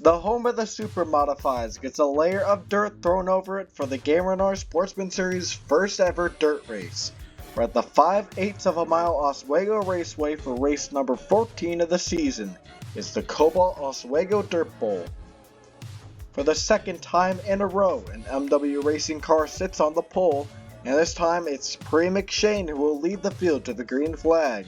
The home of the Super Modifieds gets a layer of dirt thrown over it for the GAMERNR Sportsman Series' first ever dirt race. We're at the 5/8 of a mile Oswego Raceway for race number 14 of the season. It's the Kobalt Oswego Dirt Bowl. For the second time in a row, an MW racing car sits on the pole, and this time it's Pre McShane who will lead the field to the green flag.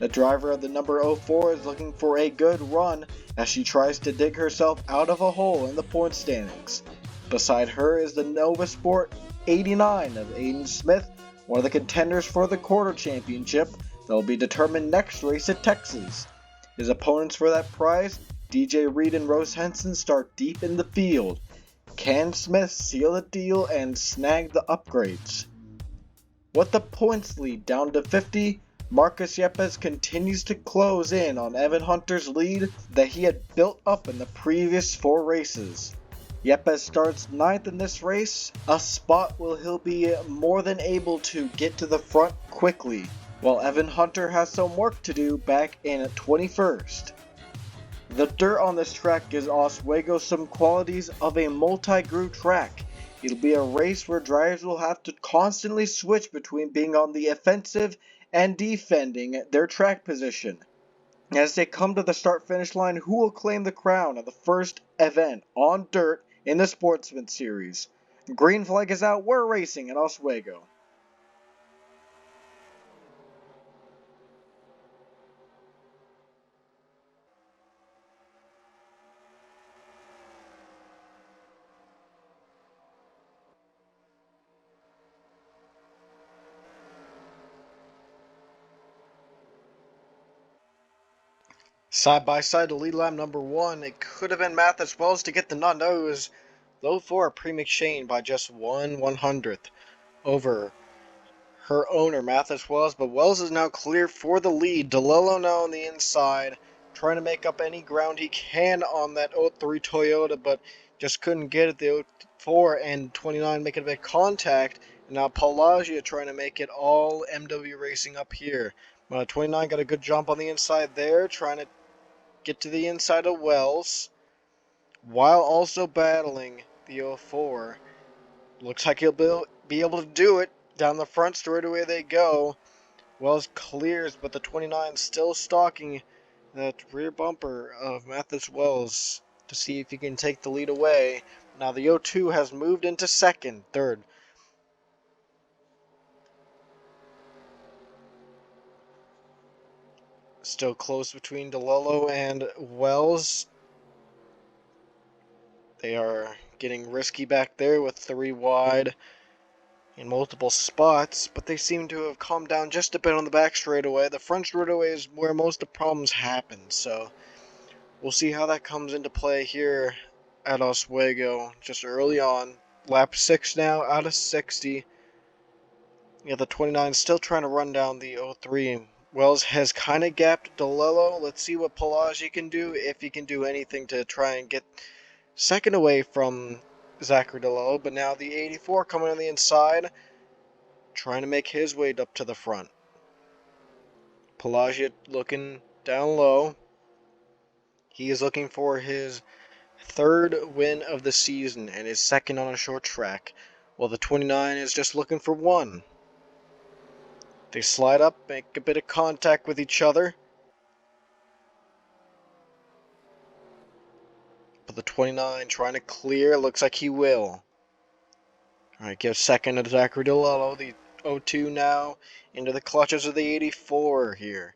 The driver of the number 04 is looking for a good run as she tries to dig herself out of a hole in the point standings. Beside her is the Nova Sport 89 of Aiden Smith, one of the contenders for the quarter championship that will be determined next race at Texas. His opponents for that prize, DJ Reed and Rose Henson, start deep in the field. Can Smith seal the deal and snag the upgrades? With the points lead down to 50, Marcus Yepes continues to close in on Evan Hunter's lead that he had built up in the previous 4 races. Yepes starts 9th in this race, a spot where he'll be more than able to get to the front quickly, while Evan Hunter has some work to do back in 21st. The dirt on this track gives Oswego some qualities of a multi-groove track. It'll be a race where drivers will have to constantly switch between being on the offensive and defending their track position. As they come to the start-finish line, who will claim the crown of the first event on dirt in the Sportsman Series? Green flag is out, we're racing in Oswego. Side by side to lead lap number 1, it could have been Mathis Wells to get the nut. No, it was low 4 Pre McShane by just 1/100th over her owner Mathis Wells, but Wells is now clear for the lead. DeLillo now on the inside, trying to make up any ground he can on that 03 Toyota, but just couldn't get it. The 04 and 29 making a bit of contact, and now Pelagia trying to make it all MW racing up here. 29 got a good jump on the inside there, trying to get to the inside of Wells, while also battling the 04. Looks like he'll be able to do it. Down the front straight away they go. Wells clears, but the 29 still stalking that rear bumper of Mathis Wells to see if he can take the lead away. Now the 02 has moved into third. Still close between DeLillo and Wells. They are getting risky back there with 3 wide in multiple spots, but they seem to have calmed down just a bit on the back straightaway. The front straightaway is where most of the problems happen, so we'll see how that comes into play here at Oswego just early on. Lap 6 now, out of 60. Yeah, the 29 still trying to run down the 03. Wells has kind of gapped DeLillo. Let's see what Pelagia can do, if he can do anything to try and get second away from Zachary DeLillo. But now the 84 coming on the inside, trying to make his way up to the front. Pelagia looking down low. He is looking for his 3rd win of the season and his 2nd on a short track, while the 29 is just looking for 1. They slide up, make a bit of contact with each other, but the 29 trying to clear, looks like he will. Alright, give 2nd to Zachary DeLillo. The 02 now into the clutches of the 84 here.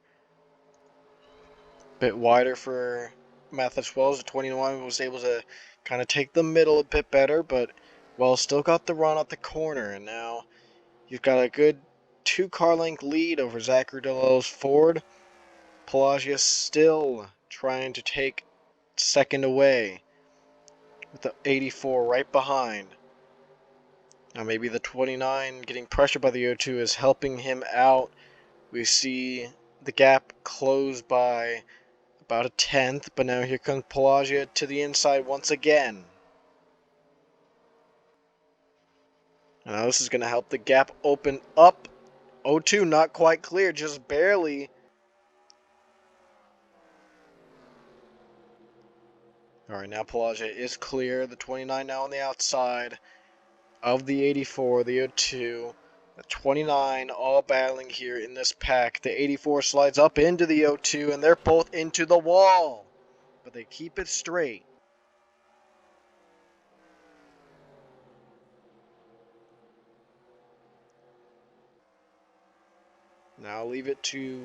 Bit wider for Mathis Wells. The 29 was able to kind of take the middle a bit better, but Wells still got the run at the corner, and now you've got a good 2-car length lead over Zachary DeLillo's Ford. Pelagia still trying to take 2nd away with the 84 right behind. Now maybe the 29 getting pressured by the 02 is helping him out. We see the gap close by about a 10th, but now here comes Pelagia to the inside once again. Now this is going to help the gap open up. 02 not quite clear, just barely. Alright, now Pelagia is clear. The 29 now on the outside of the 84, the 02. The 29 all battling here in this pack. The 84 slides up into the 02, and they're both into the wall. But they keep it straight. Now leave it to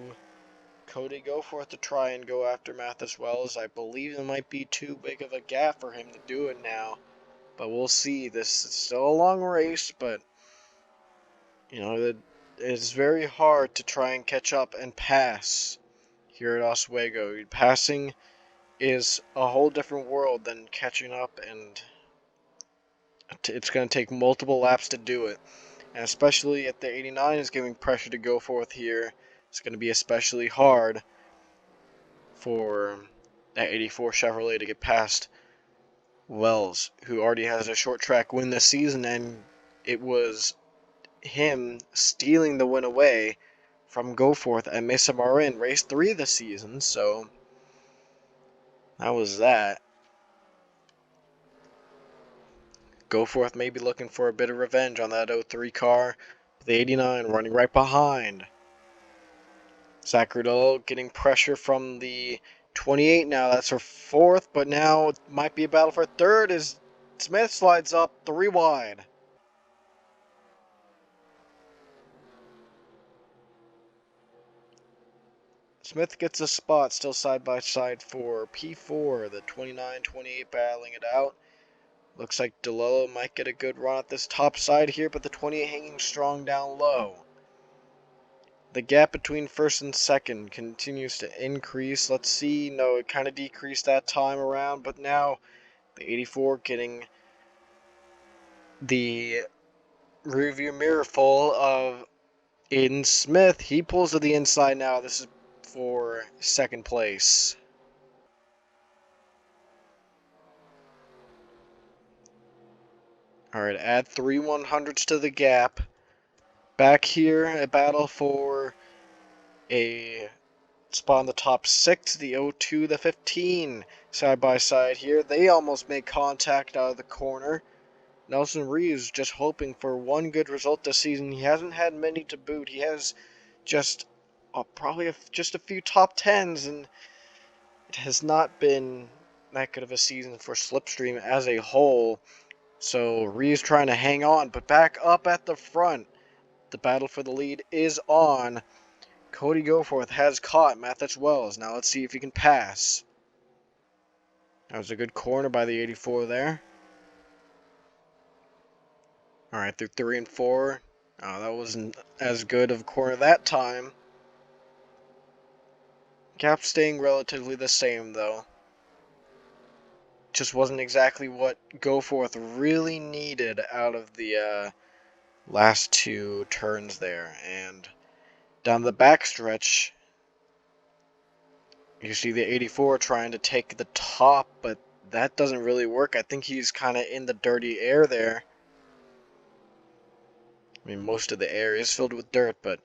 Cody Goforth to try and go after Mathis Wells. I believe it might be too big of a gap for him to do it now. But we'll see. This is still a long race, but it's very hard to try and catch up and pass here at Oswego. Passing is a whole different world than catching up, and it's going to take multiple laps to do it. And especially if the 89 is giving pressure to Goforth here, it's going to be especially hard for that 84 Chevrolet to get past Wells, who already has a short track win this season, and it was him stealing the win away from Goforth at Mesa Marin race 3 this season, so that was that. Goforth may be looking for a bit of revenge on that 03 car. The 89 running right behind. Sacradillo getting pressure from the 28 now. That's her fourth, but now it might be a battle for third as Smith slides up 3 wide. Smith gets a spot still side by side for P4, the 29-28 battling it out. Looks like DeLillo might get a good run at this top side here, but the 28 hanging strong down low. The gap between first and second continues to increase. Let's see. No, it kind of decreased that time around, but now the 84 getting the rearview mirror full of Aiden Smith. He pulls to the inside now. This is for second place. Alright, add 3 100s to the gap. Back here, a battle for a spot in the top 6, the 02, the 15, side by side here. They almost make contact out of the corner. Nelson Reeves just hoping for one good result this season. He hasn't had many to boot. He has just just a few top 10s, and it has not been that good of a season for Slipstream as a whole. So Reeves trying to hang on, but back up at the front. The battle for the lead is on. Cody Goforth has caught Mathis Wells. Now let's see if he can pass. That was a good corner by the 84 there. Alright, through 3 and 4. Oh, that wasn't as good of a corner that time. Gap staying relatively the same, though. Just wasn't exactly what Goforth really needed out of the last 2 turns there. And down the backstretch, you see the 84 trying to take the top, but that doesn't really work. I think he's kind of in the dirty air there. I mean, most of the air is filled with dirt, but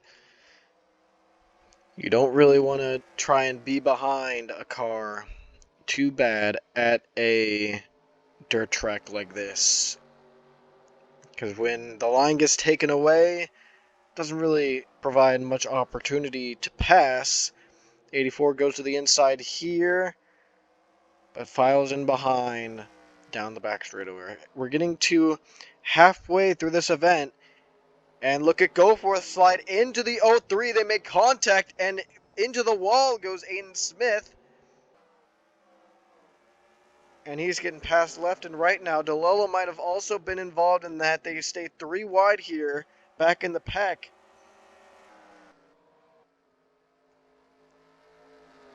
you don't really want to try and be behind a car too bad at a dirt track like this. Because when the line gets taken away, it doesn't really provide much opportunity to pass. 84 goes to the inside here, but files in behind down the back straightaway. We're getting to halfway through this event, and look at Goforth slide into the 03. They make contact, and into the wall goes Aiden Smith. And he's getting passed left and right now. DeLillo might have also been involved in that. They stay 3 wide here, back in the pack.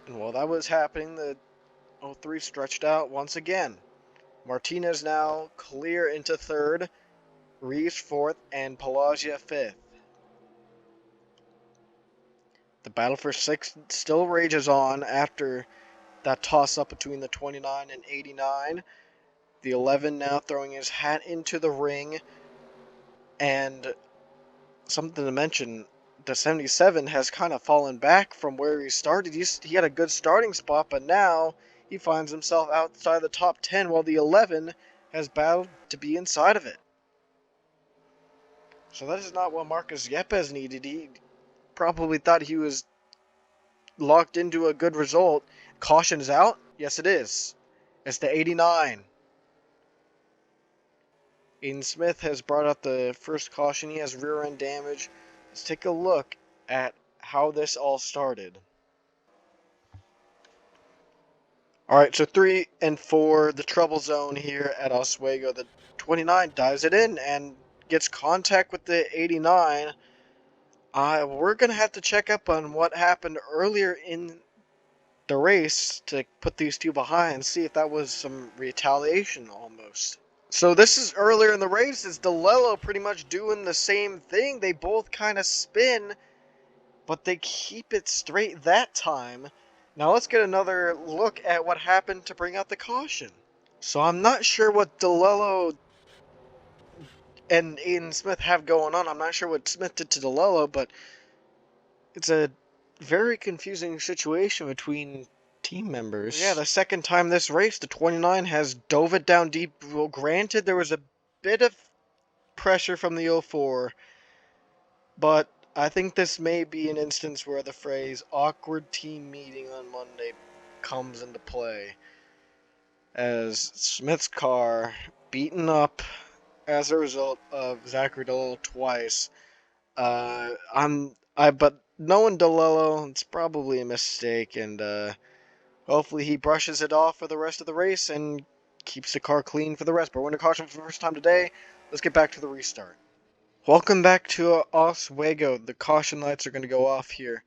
And while that was happening, the 03 stretched out once again. Martinez now clear into 3rd, Reeves 4th, and Pelagia 5th. The battle for 6th still rages on after that toss-up between the 29 and 89. The 11 now throwing his hat into the ring. And something to mention, the 77 has kind of fallen back from where he started. He had a good starting spot, but now he finds himself outside the top 10 while the 11 has battled to be inside of it. So that is not what Marcus Yepes needed. He probably thought he was locked into a good result. Caution is out? Yes, it is. It's the 89. Aiden Smith has brought out the first caution. He has rear end damage. Let's take a look at how this all started. Alright, so 3 and 4, the trouble zone here at Oswego. The 29 dives it in and gets contact with the 89. We're going to have to check up on what happened earlier in the race to put these two behind, see if that was some retaliation almost. So this is earlier in the race. Is DeLello pretty much doing the same thing? They both kind of spin, but they keep it straight that time. Now let's get another look at what happened to bring out the caution. So I'm not sure what DeLello and Aiden Smith have going on. I'm not sure what Smith did to DeLello, but it's a very confusing situation between team members. Yeah, the second time this race, the 29 has dove it down deep. Well, granted, there was a bit of pressure from the 04, but I think this may be an instance where the phrase awkward team meeting on Monday comes into play, as Smith's car beaten up as a result of Zachary DeLello twice. But knowing DeLello, it's probably a mistake, and hopefully he brushes it off for the rest of the race and keeps the car clean for the rest. But we're in a caution for the first time today. Let's get back to the restart. Welcome back to Oswego. The caution lights are going to go off here.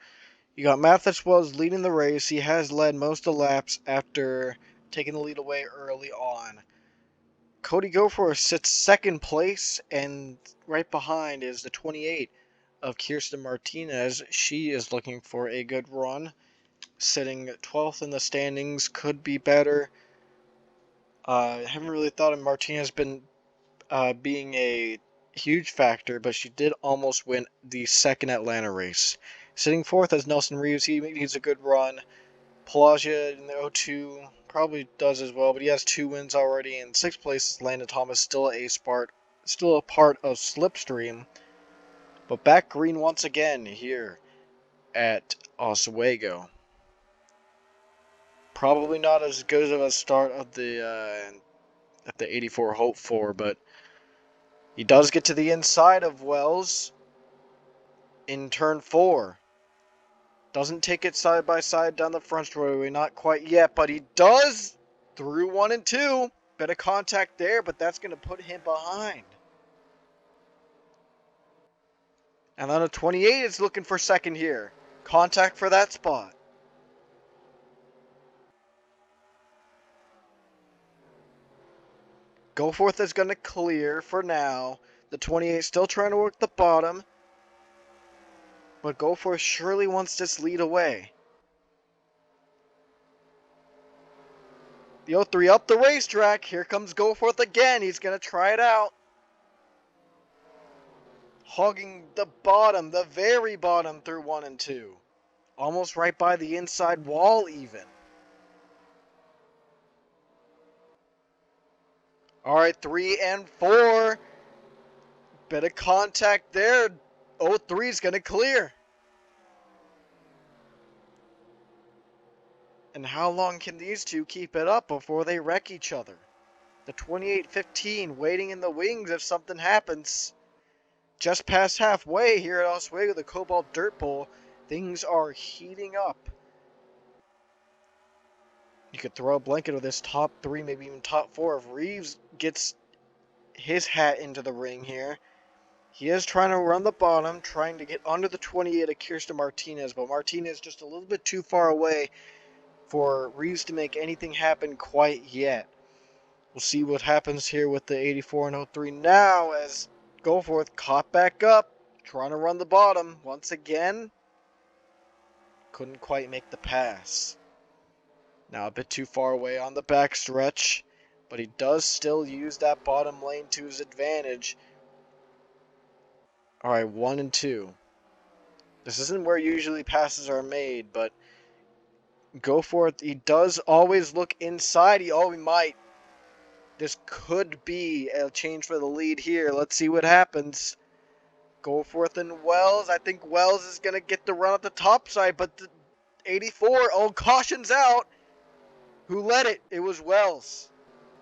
You got Mathis Wells leading the race. He has led most of the laps after taking the lead away early on. Cody Goforth sits second place, and right behind is the 28 of Kirsten Martinez. She is looking for a good run. Sitting 12th in the standings, could be better. I haven't really thought of Martinez being a huge factor, but she did almost win the second Atlanta race. Sitting fourth as Nelson Reeves. He needs a good run. Pelagia in the 02 probably does as well, but he has 2 wins already. In 6th place is Landon Thomas, still a part of Slipstream. But back green once again here at Oswego. Probably not as good of a start of the 84 hoped for, but he does get to the inside of Wells in turn 4. Doesn't take it side by side down the front straightaway, not quite yet, but he does through 1 and 2. Bit of contact there, but that's going to put him behind. And then a 28 is looking for second here. Contact for that spot. Goforth is going to clear for now. The 28 still trying to work the bottom. But Goforth surely wants this lead away. The 03 up the racetrack. Here comes Goforth again. He's going to try it out. Hogging the bottom, the very bottom through 1 and 2. Almost right by the inside wall even. Alright, 3 and 4. Bit of contact there. 03 is going to clear. And how long can these two keep it up before they wreck each other? The 28-15 waiting in the wings if something happens. Just past halfway here at Oswego, the Kobalt Dirt Bowl. Things are heating up. You could throw a blanket of this top 3, maybe even top 4 if Reeves gets his hat into the ring here. He is trying to run the bottom, trying to get under the 28 of Kirsten Martinez, but Martinez just a little bit too far away for Reeves to make anything happen quite yet. We'll see what happens here with the 84 and 03 now as Goforth caught back up, trying to run the bottom once again. Couldn't quite make the pass. Now a bit too far away on the backstretch, but he does still use that bottom lane to his advantage. Alright, 1 and 2. This isn't where usually passes are made, but Go for it. He does always look inside. He might. This could be a change for the lead here. Let's see what happens. Go forth and Wells. I think Wells is going to get the run at the top side, but the 84, caution's out. Who led it? It was Wells.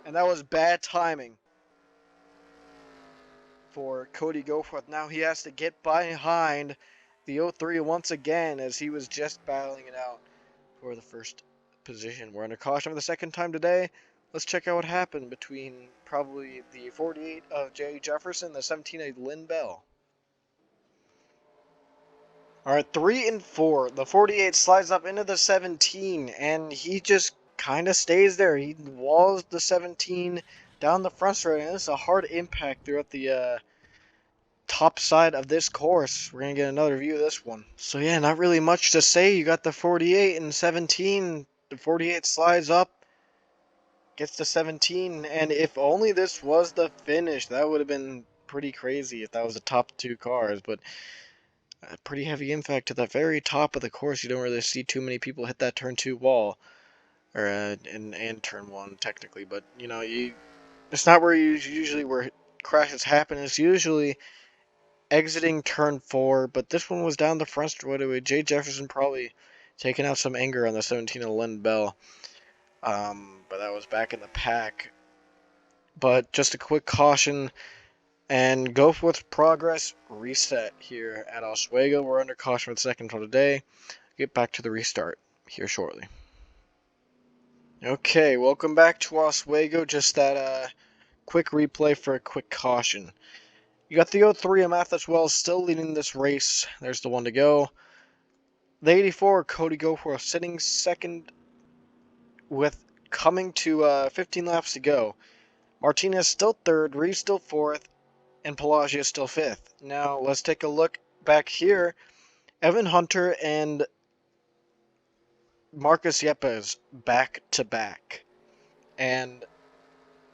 And that was bad timing for Cody Goforth. Now he has to get behind the 03 once again, as he was just battling it out for the first position. We're under caution for the second time today. Let's check out what happened between probably the 48 of Jay Jefferson and the 17 of Lynn Bell. Alright, 3 and 4. The 48 slides up into the 17, and he just kind of stays there. He walls the 17 down the front straight, and it's a hard impact throughout the top side of this course. We're going to get another view of this one. So yeah, not really much to say. You got the 48 and 17. The 48 slides up, gets to 17, and if only this was the finish, that would have been pretty crazy if that was the top 2 cars. But a pretty heavy impact to the very top of the course. You don't really see too many people hit that turn 2 wall, or and turn 1 technically. But you know, it's not where where crashes happen. It's usually exiting turn 4. But this one was down the front straightaway. Jay Jefferson probably taking out some anger on the 17 of Lynn Bell. But that was back in the pack. But just a quick caution, and go for progress reset here at Oswego. We're under caution for the second time today. Get back to the restart here shortly. Okay, welcome back to Oswego. Just that quick replay for a quick caution. You got the 03 of Mathis Wells still leading this race. There's the one to go. The 84, Cody Goforth, sitting second with coming to 15 laps to go. Martinez still third, Reeves still fourth, and Pelagia still fifth. Now let's take a look back here. Evan Hunter and Marcus Yepes back to back. And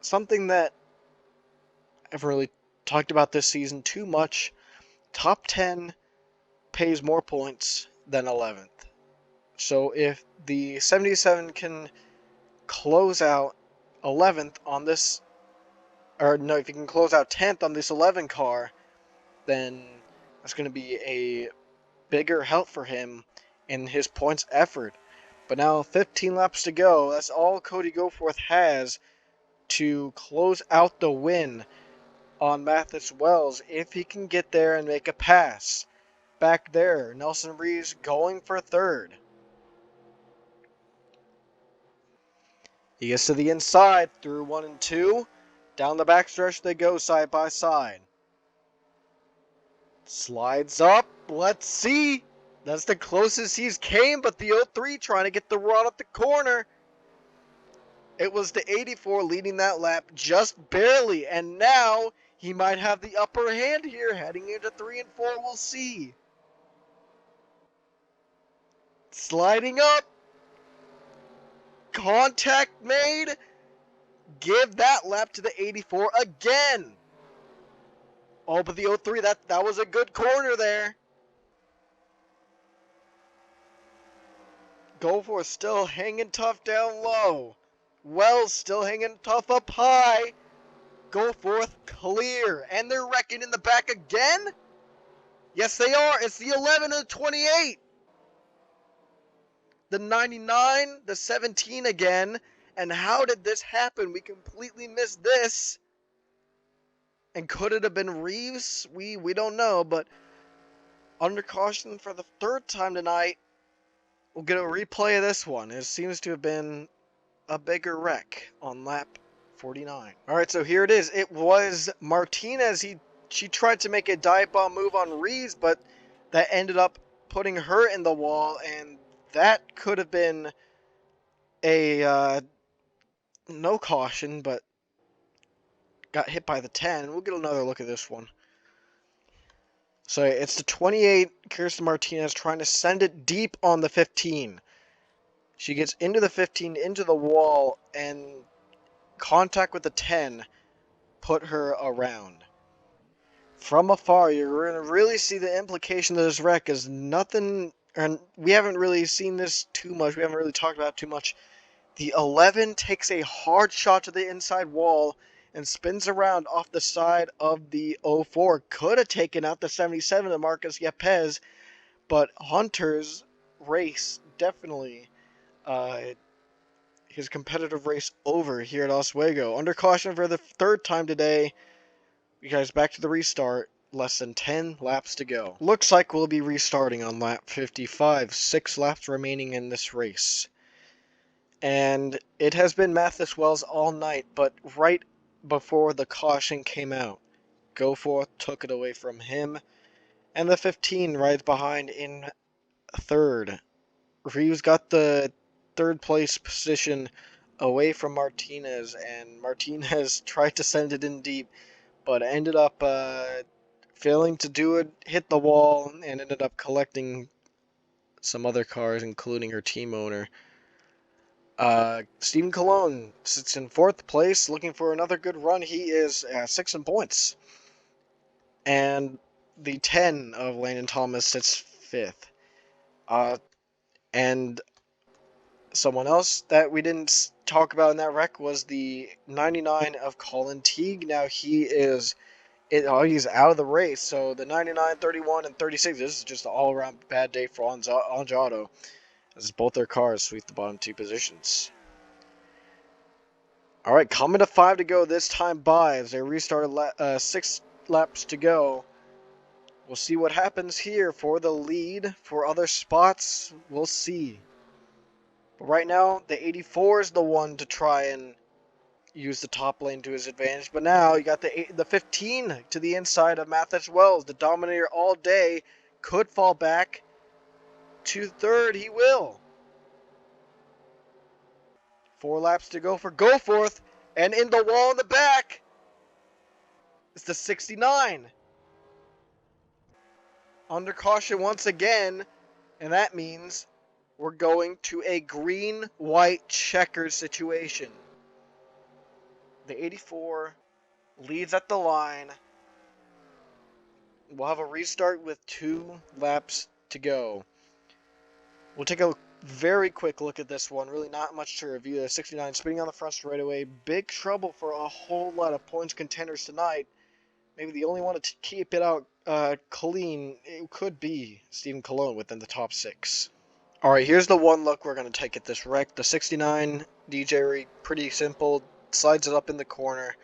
something that I haven't really talked about this season too much, top 10 pays more points than 11th. So if the 77 can close out 11th on this, or no, if you can close out 10th on this 11 car, then that's going to be a bigger help for him in his points effort. But now 15 laps to go. That's all Cody Goforth has to close out the win on Mathis Wells if he can get there and make a pass. Back there, Nelson Reeves going for third. He gets to the inside through 1 and 2. Down the backstretch they go side by side. Slides up. Let's see. That's the closest he's came, but the 03 trying to get the run at the corner. It was the 84 leading that lap just barely, and now he might have the upper hand here heading into 3 and 4. We'll see. Sliding up. Contact made. Give that lap to the 84 again. Oh, but the 03, that was a good corner there. Goforth still hanging tough down low. Wells still hanging tough up high. Goforth clear. And they're wrecking in the back again? Yes, they are. It's the 11 and the 28. The 99, the 17 again. And how did this happen? We completely missed this. And could it have been Reeves? We don't know, but under caution for the third time tonight, we'll get a replay of this one. It seems to have been a bigger wreck on lap 49. Alright, so here it is. It was Martinez. She tried to make a dive bomb move on Reeves, but that ended up putting her in the wall, and that could have been a no caution, but got hit by the 10. We'll get another look at this one. So it's the 28, Kirsten Martinez, trying to send it deep on the 15. She gets into the 15, into the wall, and contact with the 10 put her around. From afar, you're going to really see the implication of this wreck, as nothing and we haven't really seen this too much. We haven't really talked about it too much. The 11 takes a hard shot to the inside wall and spins around off the side of the 04. Could have taken out the 77 of Marcus Yepes, but Hunter's race definitely his competitive race over here at Oswego. Under caution for the third time today. You guys back to the restart. Less than 10 laps to go. Looks like we'll be restarting on lap 55. 6 laps remaining in this race. And it has been Mathis Wells all night, but right before the caution came out, Goforth took it away from him, and the 15 rides behind in third. Reeves got the third place position away from Martinez, and Martinez tried to send it in deep, but ended up failing to do it, hit the wall, and ended up collecting some other cars, including her team owner. Stephen Colon sits in fourth place, looking for another good run. He is at 6 points. And the 10 of Landon Thomas sits fifth. And someone else that we didn't talk about in that wreck was the 99 of Colin Teague. Now he's out of the race. So the 99, 31, and 36, this is just an all-around bad day for Angiato, as both their cars sweep the bottom 2 positions. Alright, coming to 5 to go this time by as they restarted 6 laps to go. We'll see what happens here for the lead. For other spots, we'll see. But right now, the 84 is the one to try and use the top lane to his advantage. But now you got the 15 to the inside of Mathis Wells. The dominator all day could fall back to third. He will. 4 laps to go for Goforth. And in the wall in the back is the 69. Under caution once again. And that means we're going to a green-white checkered situation. The 84 leads at the line. We'll have a restart with 2 laps to go. We'll take a very quick look at this one. Really not much to review. The 69 spinning on the front straightaway. Big trouble for a whole lot of points contenders tonight. Maybe the only one to keep it out clean, it could be Stephen Colon within the top 6. Alright, here's the one look we're going to take at this wreck. The 69 DJ, pretty simple. Slides it up in the corner.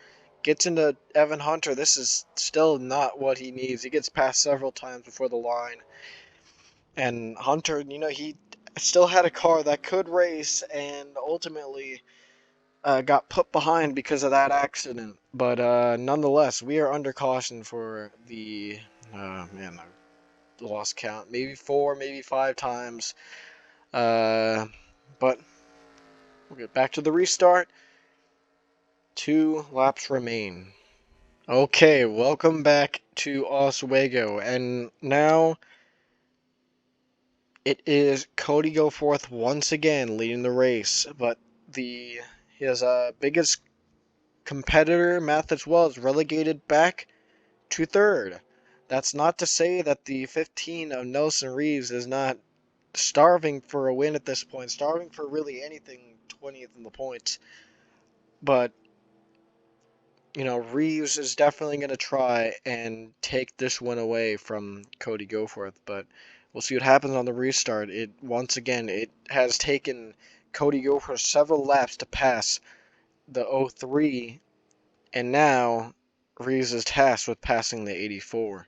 Gets into Evan Hunter. This is still not what he needs. He gets passed several times before the line. And Hunter, he still had a car that could race and ultimately got put behind because of that accident. But nonetheless, we are under caution for the, I lost count. Maybe 4, maybe 5 times. But we'll get back to the restart. 2 laps remain. Okay, welcome back to Oswego. And now it is Cody Goforth once again leading the race. But his biggest competitor, Mathis Wells, relegated back to third. That's not to say that the 15 of Nelson Reeves is not starving for a win at this point. Starving for really anything 20th in the points. But Reeves is definitely going to try and take this one away from Cody Goforth, but we'll see what happens on the restart. It has taken Cody Goforth several laps to pass the 03, and now Reeves is tasked with passing the 84.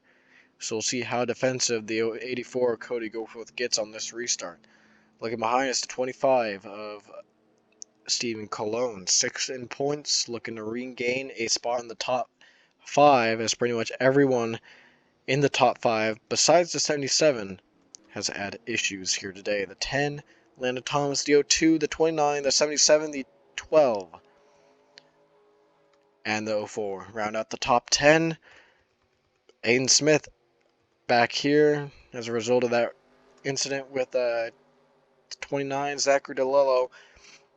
So we'll see how defensive the 84 Cody Goforth gets on this restart. Looking behind us, the 25 of Stephen Colon, 6 in points, looking to regain a spot in the top 5, as pretty much everyone in the top 5, besides the 77, has had issues here today. The 10, Landon Thomas, the 02, the 29, the 77, the 12, and the 04. Round out the top 10, Aiden Smith back here as a result of that incident with 29, Zachary DeLillo.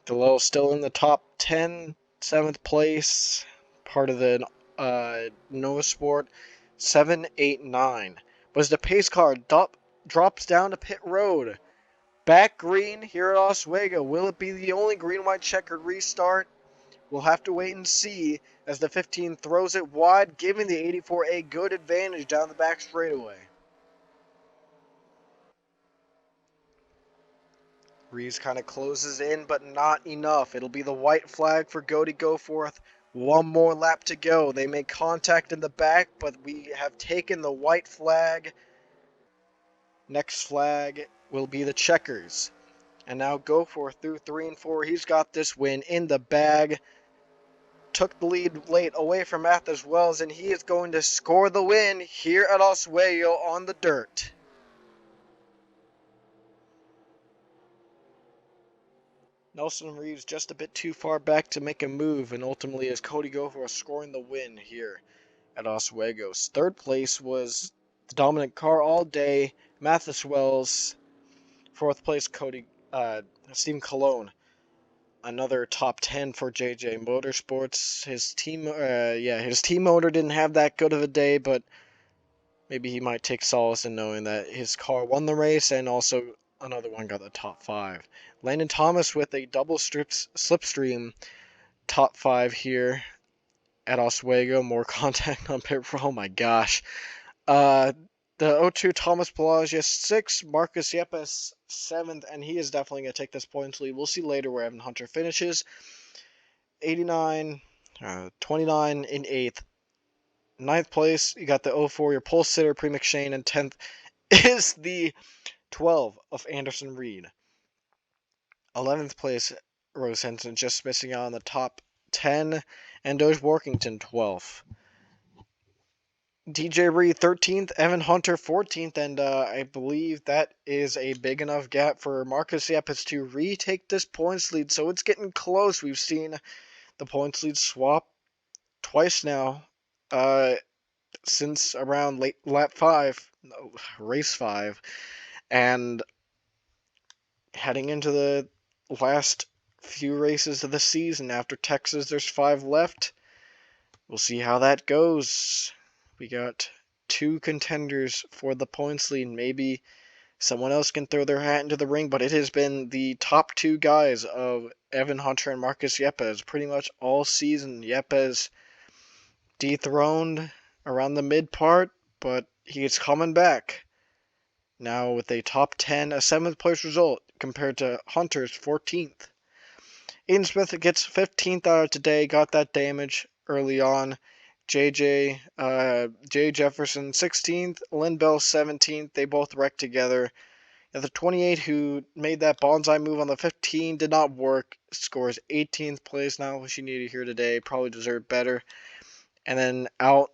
DeLillo still in the top 10, 7th place, part of the Nova Sport, 7, 8, 9. Was the pace car drops down to pit road. Back green here at Oswego. Will it be the only green-white checkered restart? We'll have to wait and see as the 15 throws it wide, giving the 84 a good advantage down the back straightaway. Reeves kind of closes in, but not enough. It'll be the white flag for Goody Goforth. One more lap to go. They make contact in the back, but we have taken the white flag. Next flag will be the checkers. And now Goforth through 3 and 4. He's got this win in the bag. Took the lead late away from Mathis Wells, and he is going to score the win here at Oswego on the dirt. Nelson Reeves just a bit too far back to make a move, and ultimately is Cody Goforth scoring the win here at Oswego's. Third place was the dominant car all day, Mathis Wells. Fourth place, Stephen Colon. Another top 10 for JJ Motorsports. His team motor didn't have that good of a day, but maybe he might take solace in knowing that his car won the race, and also another one got the top 5. Landon Thomas with a double slipstream top 5 here at Oswego. More contact on pit road. Oh my gosh. The 02 Thomas Pelagius 6th, Marcus Yepes 7th, and he is definitely going to take this points lead. We'll see later where Evan Hunter finishes. 29 in 8th. 9th place, you got the 04, your pole sitter, Pre McShane, and 10th is the 12 of Anderson Reed. 11th place, Rose Henson, just missing out on the top 10, and Doge Workington 12th. DJ Reed 13th, Evan Hunter 14th, and I believe that is a big enough gap for Marcus Yepes to retake this points lead, so it's getting close. We've seen the points lead swap twice now since around race 5, and heading into the last few races of the season after Texas, there's 5 left. We'll see how that goes. We got 2 contenders for the points lead. Maybe someone else can throw their hat into the ring, but it has been the top 2 guys of Evan Hunter and Marcus Yepes pretty much all season. Yepes dethroned around the mid part, but he is coming back now with a top 10, a 7th place result compared to Hunter's 14th. Aiden Smith gets 15th out of today, got that damage early on. Jay Jefferson 16th, Lynn Bell 17th. They both wrecked together. And the 28 who made that bonsai move on the 15 did not work. Scores 18th place. Not what she needed here today. Probably deserved better. And then out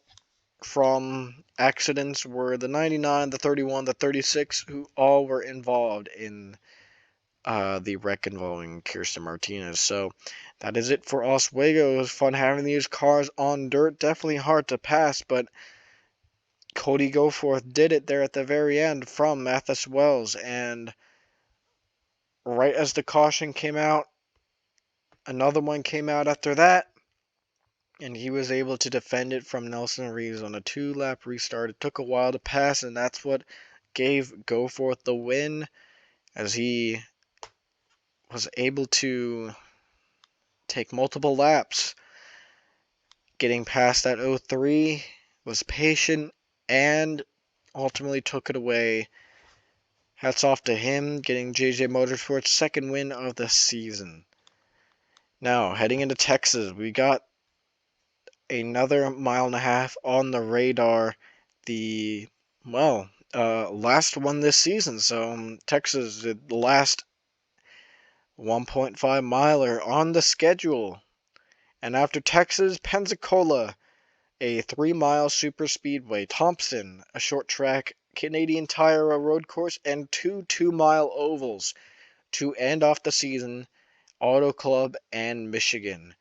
from accidents were the 99, the 31, the 36, who all were involved in the wreck involving Kirsten Martinez. So that is it for Oswego. It was fun having these cars on dirt. Definitely hard to pass, but Cody Goforth did it there at the very end from Mathis Wells. And right as the caution came out, another one came out after that, and he was able to defend it from Nelson Reeves on a 2-lap restart. It took a while to pass, and that's what gave Goforth the win, as he was able to take multiple laps. Getting past that 03, was patient, and ultimately took it away. Hats off to him, getting JJ Motorsports' second win of the season. Now, heading into Texas, we got another mile and a half on the radar. The, last one this season. So, Texas, the last 1.5 miler on the schedule. And after Texas, Pensacola, a 3-mile super speedway, Thompson, a short track, Canadian Tire, a road course, and 2 2-mile ovals to end off the season, Auto Club and Michigan.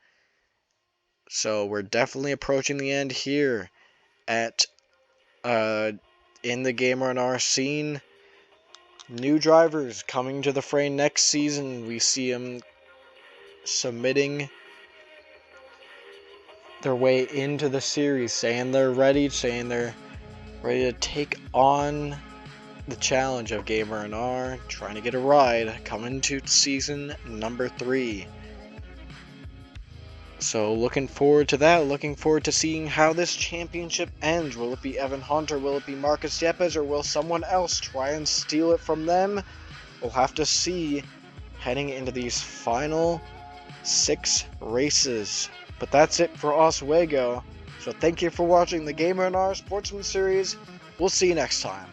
So we're definitely approaching the end here at in the GAMERNR scene. New drivers coming to the fray next season. We see them submitting their way into the series, saying they're ready to take on the challenge of GAMERNR, trying to get a ride, coming to season number 3. So looking forward to that, looking forward to seeing how this championship ends. Will it be Evan Hunter, will it be Marcus Yepes, or will someone else try and steal it from them? We'll have to see heading into these final 6 races. But that's it for Oswego. So thank you for watching the GAMERNR Sportsman series. We'll see you next time.